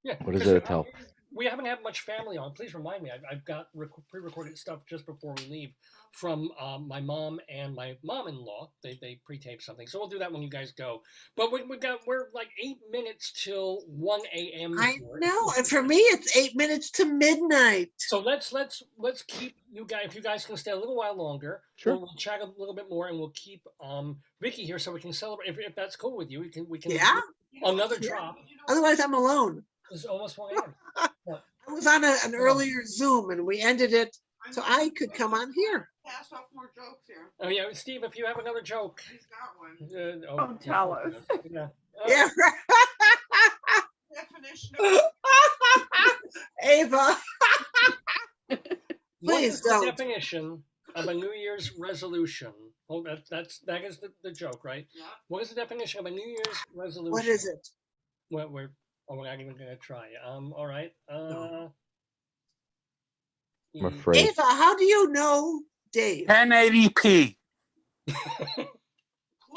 Yeah. what does 'cause, that tell? we haven't had much family on. Please remind me. I've got pre-recorded stuff just before we leave from my mom and my mom-in-law. They pre-taped something, so we'll do that when you guys go. But we're like 8 minutes till 1 a.m. I here. know. And for me, it's 8 minutes to midnight. So let's keep you guys. If you guys can stay a little while longer, Sure. we'll chat a little bit more, and we'll keep Vicky here so we can celebrate. If that's cool with you, we can Yeah. do another Sure. drop. Otherwise, I'm alone. It's almost 1 a.m. I was on an earlier Zoom and we ended it so I could come on here. Pass off more jokes here. Oh yeah, Steve, if you have another joke, He's got one. Oh, tell us. Yeah. Yeah. Definition of Ava. What Please is the don't. definition of a New Year's resolution? Oh, that is the joke, right? yeah. What is the definition of a New Year's resolution? What is it? We're not even gonna try. All right. I'm E- afraid. Ava, how do you know Dave? 1080p.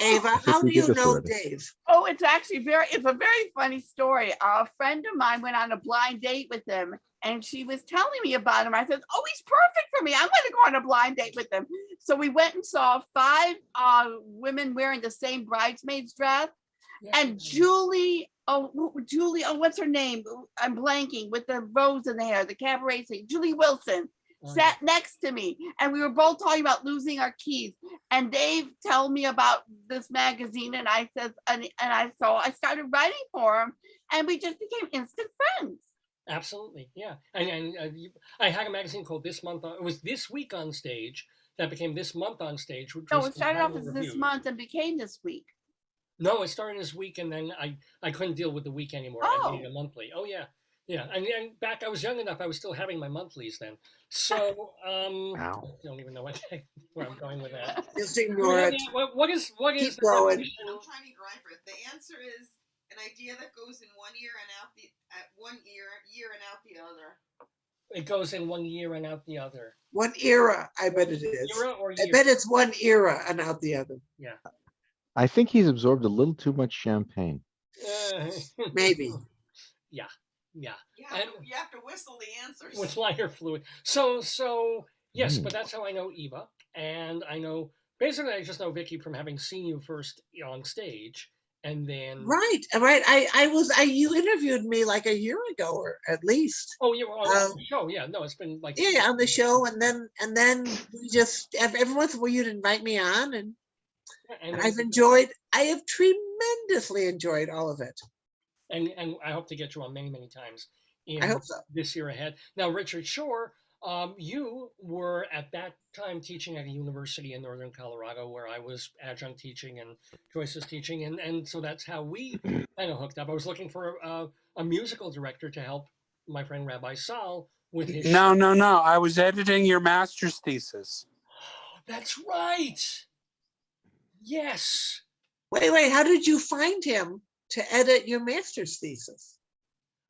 Ava, think how we do did you this know already. Dave? Oh, it's a very funny story. A friend of mine went on a blind date with him and she was telling me about him. I said, oh, he's perfect for me. I'm going to go on a blind date with him. So we went and saw 5 women wearing the same bridesmaid's dress. And Julie, what's her name? I'm blanking, with the rose in the hair, the cabaret singer, Julie Wilson, sat next to me. And we were both talking about losing our keys. And Dave told me about this magazine. And I said, I started writing for him. And we just became instant friends. Absolutely, yeah. And I had a magazine called This Month. It was This Week on Stage that became This Month on Stage. Which No, was it started off compatible as this reviews. month and became this week. No, it started this week, and then I couldn't deal with the week anymore. Oh. I needed a monthly. Oh yeah, yeah. And back, I was young enough. I was still having my monthlies then. So Ow. I don't even know where I'm going with that. Just ignore it. What is Keep the going. definition? I'm trying to grind for it. The answer is an idea that goes in one ear and out year and out the other. It goes in one year and out the other. One era, I bet it is. Era or I year? bet it's one era and out the other. Yeah. I think he's absorbed a little too much champagne. Maybe. Yeah. You have to whistle the answers. With lighter fluid. So yes, but that's how I know Eva, and I know basically I just know Vicky from having seen you first on stage, and then Right. You interviewed me like a year ago, or at least. Oh, you were on the show. Yeah, no, it's been like Yeah, on the show, and then we just every once in a while you'd invite me on, and and I have tremendously enjoyed all of it. and I hope to get you on many times in I hope so. this year ahead. Now, Richard Shore, you were at that time teaching at a university in Northern Colorado where I was adjunct teaching and Joyce was teaching, and so that's how we kind of hooked up. I was looking for a musical director to help my friend Rabbi Sal with his No. I was editing your master's thesis. That's right. Yes. Wait, how did you find him to edit your master's thesis?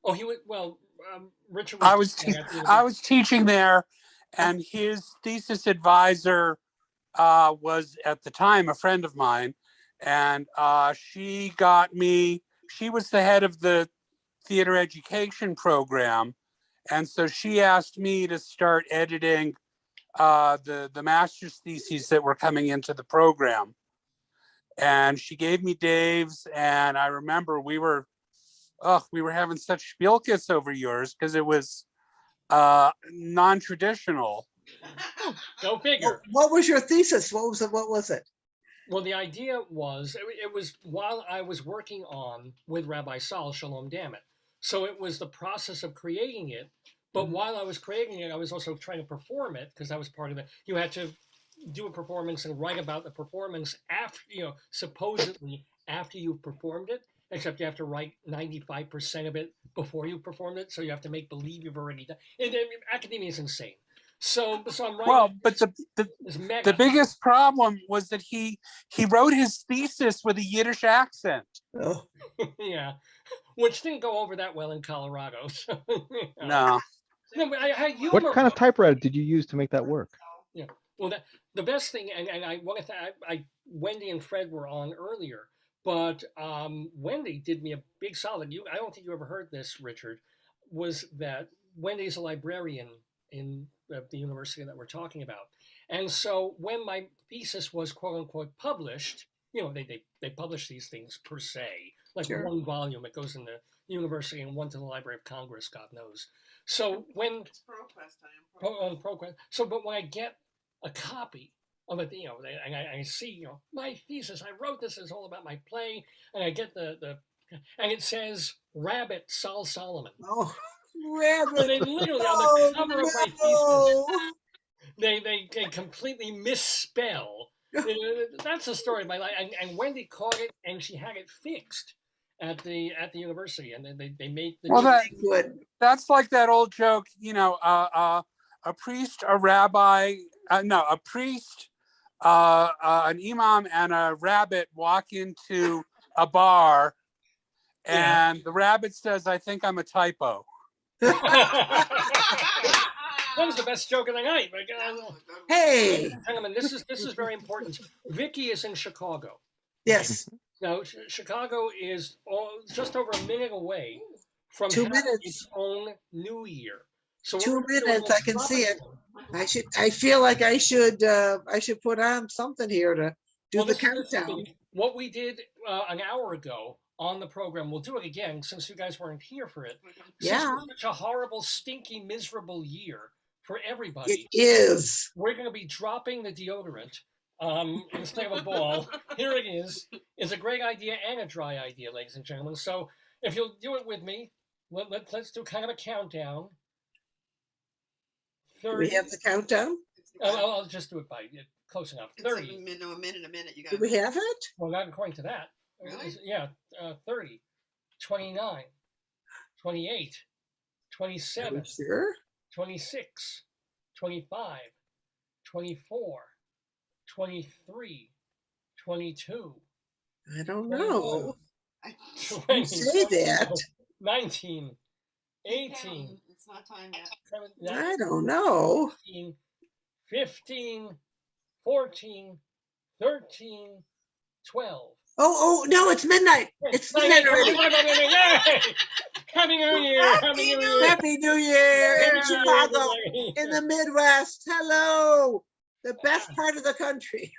Oh, he would. Well, Richard. I was teaching there, and his thesis advisor was at the time a friend of mine, and she got me. She was the head of the theater education program, and so she asked me to start editing the master's theses that were coming into the program. And she gave me Dave's, and I remember we were having such spielkes over yours because it was non-traditional. Go figure. What was your thesis? What was it? Well, the idea was it was while I was working on with Rabbi Sal Shalom Dammit. So it was the process of creating it. But while I was creating it, I was also trying to perform it because that was part of it. You had to do a performance and write about the performance after, supposedly after you've performed it, except you have to write 95% of it before you performed it. So you have to make believe you've already done it. Academia is insane. So I'm writing. Well, but this mega. the biggest problem was that he wrote his thesis with a Yiddish accent. Oh, Yeah, which didn't go over that well in Colorado. So, No. No, but I had humor. What kind of typewriter did you use to make that work? Yeah. Well, the best thing, and I want to thank, Wendy and Fred were on earlier, but Wendy did me a big solid. I don't think you ever heard this, Richard, was that Wendy's a librarian in the university that we're talking about. And so when my thesis was quote unquote published, they publish these things per se, like Sure. one volume, it goes in the university and one to the Library of Congress, God knows. So when It's ProQuest. I am ProQuest. ProQuest. So, but when I get a copy of it, and I see, my thesis, I wrote this, it's all about my play, and I get the and it says Rabbit Sol Solomon. oh, So rabbit. they literally on the cover of my thesis, no. they completely misspell. That's the story of my life. And Wendy caught it, and she had it fixed at the university, and then they made the. Well, Good. that's like that old joke, a priest, a rabbi, a priest, an imam, and a rabbit walk into a bar, and the rabbit says, "I think I'm a typo." That was the best joke of the night. Hey, Gentlemen, this is very important. Vicky is in Chicago. yes, Now, Chicago is just over a minute away from 2 having minutes. its own New Year. So 2 we're gonna do a minutes, little I can see it. tropical. I feel like I should put on something here to do Well, the this is countdown. what we did an hour ago on the program. We'll do it again since you guys weren't here for it. Since Yeah. it's such a horrible, stinky, miserable year for everybody. It is. We're going to be dropping the deodorant instead of a ball. Here it is. It's a great idea and a dry idea, ladies and gentlemen. So if you'll do it with me, let's do kind of a countdown. Do 30. we have the countdown? I'll just do it by close enough. It's 30. a minute. You got Do we have it? Well, not according to that. Really? Yeah, 30, 29, 28, 27, Are you sure? 26, 25, 24, 23, 22, I don't know. You 20, say that. 19, 18, It's not time yet. 17, I don't know. 19, 15, 14, 13, 12. Oh, no, it's midnight. It's midnight already. Happy New Year! Happy New Year! Happy New Year in Happy New Year, Chicago, everybody. in the Midwest. Hello, the best part of the country.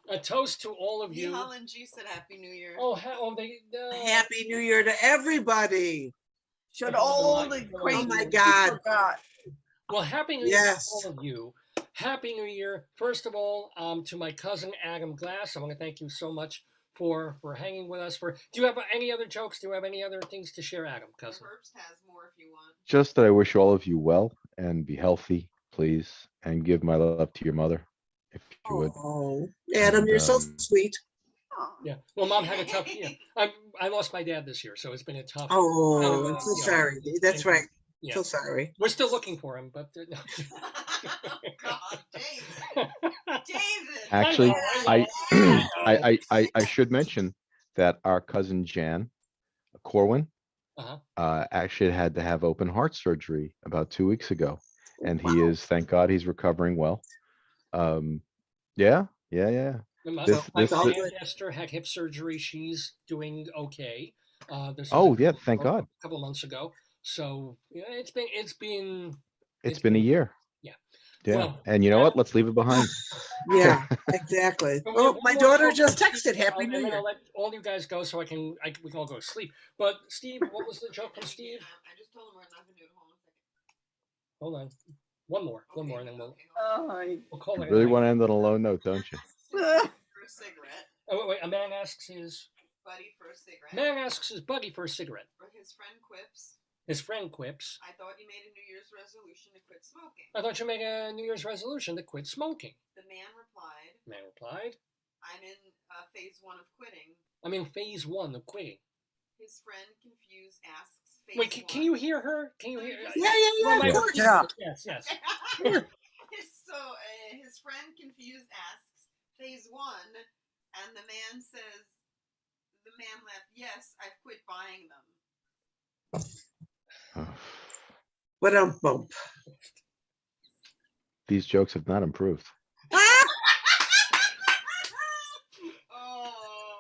A toast to all of you. Nihal and G said Happy New Year. Happy New Year to everybody. Should all the crazy my God. forgot. Well, Happy New Year Yes. to all of you. Happy New Year. First of all, to my cousin Adam Glass, I want to thank you so much for hanging with us. Do you have any other jokes? Do you have any other things to share, Adam, cousin? Herbs has more if you want. Just that I wish all of you well and be healthy, please, and give my love to your mother, if you would. Oh, Adam, you're so sweet. Yeah. Well, Mom had a tough year. I lost my dad this year, so it's been a tough. Oh, I'm so Yeah. sorry. That's right. Yeah. So sorry. We're still looking for him, but Oh, God, David. Actually, I know. I should mention that our cousin Jan Corwin actually had to have open heart surgery about 2 weeks ago, and he is, thank God, he's recovering well. Yeah. My This- aunt Esther had hip surgery. She's doing okay. Oh, yeah, thank God. A couple of months ago. So yeah, it's been a year. Yeah. Yeah. Well, And you know what? Let's leave it behind. Yeah, exactly. But we have Oh, my one more daughter joke. just texted Happy And New then Year. I'll let all you guys go so we can all go to sleep. But Steve, what was the joke from Steve? I just told him we're not going to do it. Hold on a second. Hold on. One more, and then we'll Oh, call You it. really want to end on a low note, don't you? For a cigarette. Oh wait, a man asks his Buddy for a cigarette. man asks his buddy for a cigarette. Or his friend quips. His friend quips, I thought you made a New Year's resolution to quit smoking. I thought you made a New Year's resolution to quit smoking. The man replied, Man replied, I'm in phase 1 of quitting. I'm in phase 1 of quitting. His friend confused asks phase Wait, 1. can you hear her? Can you hear? Yeah, Am I of course. Yeah. Yes, yes. His friend confused asks phase 1, and the man says, the man left, yes, I've quit buying them. But bump. These jokes have not improved.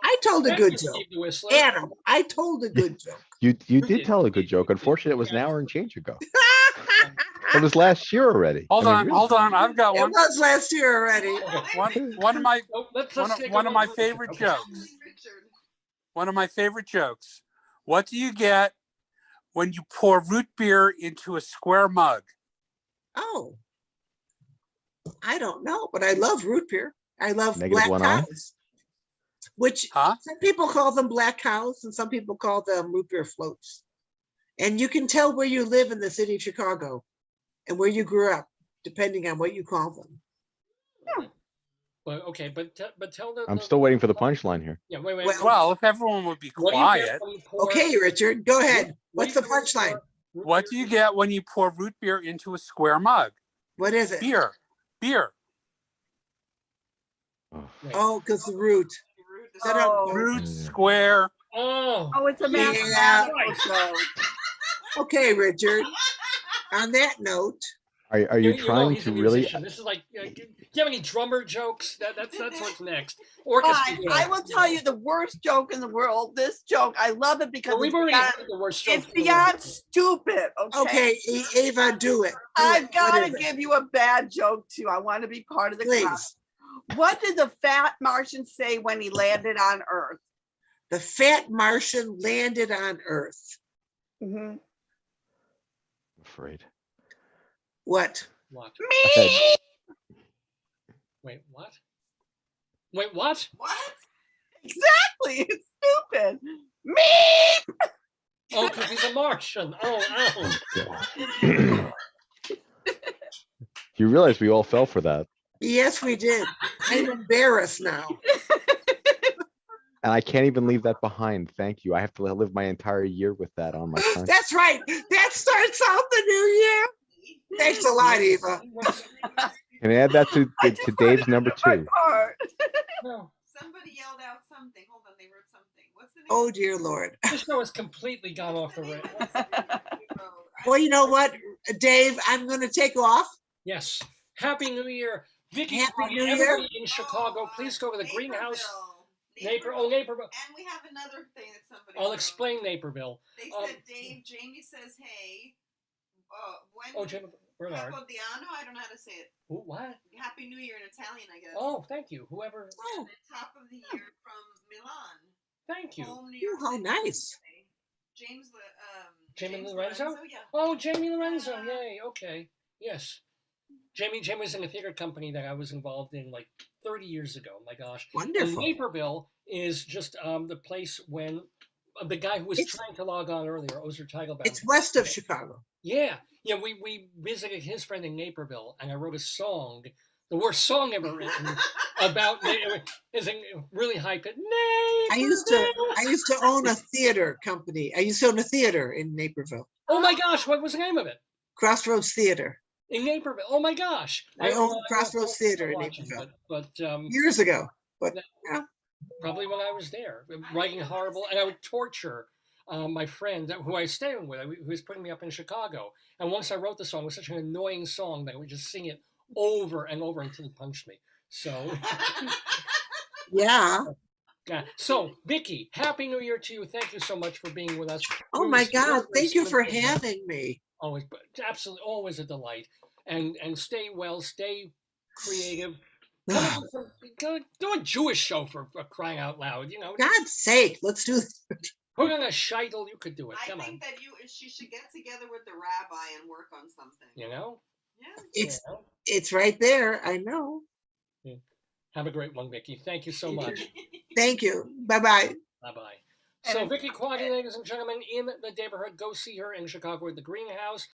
I told a Thank good you, joke. Steve the Whistler. Adam, I told a good joke. You did. did tell a good joke. Unfortunately, it was an hour and change ago. It was last year already. Hold I mean, on, really. hold on. I've got It one. was last year already. One of my Oh, let's one take of a my look. favorite Okay. jokes. Richard. One of my favorite jokes. What do you get when you pour root beer into a square mug? Oh, I don't know, but I love root beer. I love Negative black one eye? cows, which Huh? some people call them black cows and some people call them root beer floats. And you can tell where you live in the city of Chicago and where you grew up, depending on what you call them. But okay, but tell the. I'm still waiting for the punchline here. Yeah, wait. Well, Well, if everyone would be What do you get quiet. when you pour- Okay, Richard, go ahead. what What's do the you get when you punchline? pour root What do beer you get when you pour root beer into a square mug? What is it? Beer. Beer. Oh, Oh, because the root. Shut up, Oh. Bo. Root Yeah. square. Oh, Oh, it's a Yeah. mathematical joke. Okay, Richard. On that note, Are you know trying he's to a really? musician. This is like, do you have any drummer jokes? That's what's next. Orchestra. Fine, I will tell you the worst joke in the world. This joke, I love it because Well, we've it's already beyond, heard the worst joke. it's beyond stupid. Okay, okay, Ava, do it. Do I've it. got What to is it? give you a bad joke too. I want to be part of the crowd. Please. What did the fat Martian say when he landed on Earth? The fat Martian landed on Earth. Mhm. I'm afraid. What? What? Me. Wait, what? Wait, what? What? Exactly. It's stupid. Me. Oh, because he's a Martian. Oh. God. You realize we all fell for that, Yes, we did. I'm embarrassed now. and I can't even leave that behind. Thank you. I have to live my entire year with that on my conscience. That's right. That starts out the new year. Thanks a lot, Eva. Can I add that to I just Dave's wanted number to do my 2? part. No, Somebody yelled out something. Hold on, they wrote something. What's the name? Oh, dear Lord. this show has completely gone off the rails. Well, you know what, Dave, I'm going to take off. Yes. Happy New Year. Vicky Happy Quade, New Year. everybody in Chicago, please go to the greenhouse. Naperville. And we have another thing that somebody. I'll wrote. explain Naperville. They Um, said, Dave, Jamie says, hey, when Oh, Jim Bernard. Capodiano, I don't know how to say it. Ooh, what? Happy New Year in Italian, I guess. Oh, thank you. Whoever. Oh, The top of the year from Milan. Thank you. Home New Ooh, York how City. nice. Jamie Lorenzo? Yeah. Oh, Jamie Lorenzo. Yay. Okay. Yes. Jamie was in a theater company that I was involved in like 30 years ago. My gosh. And wonderful. Naperville is just the place when the guy who was It's- trying to log on earlier, Ozer Teigelbaum. It's west of Chicago. Yeah. Yeah, we visited his friend in Naperville, and I wrote a song, the worst song ever written, about is a really high pitch. I used to own a theater company. I used to own a theater in Naperville, Oh my gosh, what was the name of it? Crossroads Theater, In Naperville. Oh my gosh. I owned Crossroads Theater in watching, Naperville. But years ago. But probably when I was there, writing horrible, and I would torture my friend who I was staying with, who was putting me up in Chicago. And once I wrote the song, it was such an annoying song that I would just sing it over and over until he punched me. So, yeah. yeah. So, Vicky, Happy New Year to you. Thank you so much for being with us. Oh We my was God. very Thank you for excited. having me. Always, absolutely, always a delight. And stay well, stay creative. Do a Jewish show for crying out loud. You know, God's sake, let's do this. put on a sheitel. You could do it. I Come on. think that she should get together with the rabbi and work on something. You know. Yeah. It's Yeah. it's right there. I know. Have a great one, Vicky. Thank you so much. Thank you. Bye-bye. Bye-bye. And So if- VICKI QUADE, ladies and gentlemen, in the Daverhood. Go see her in Chicago at the Greenhouse.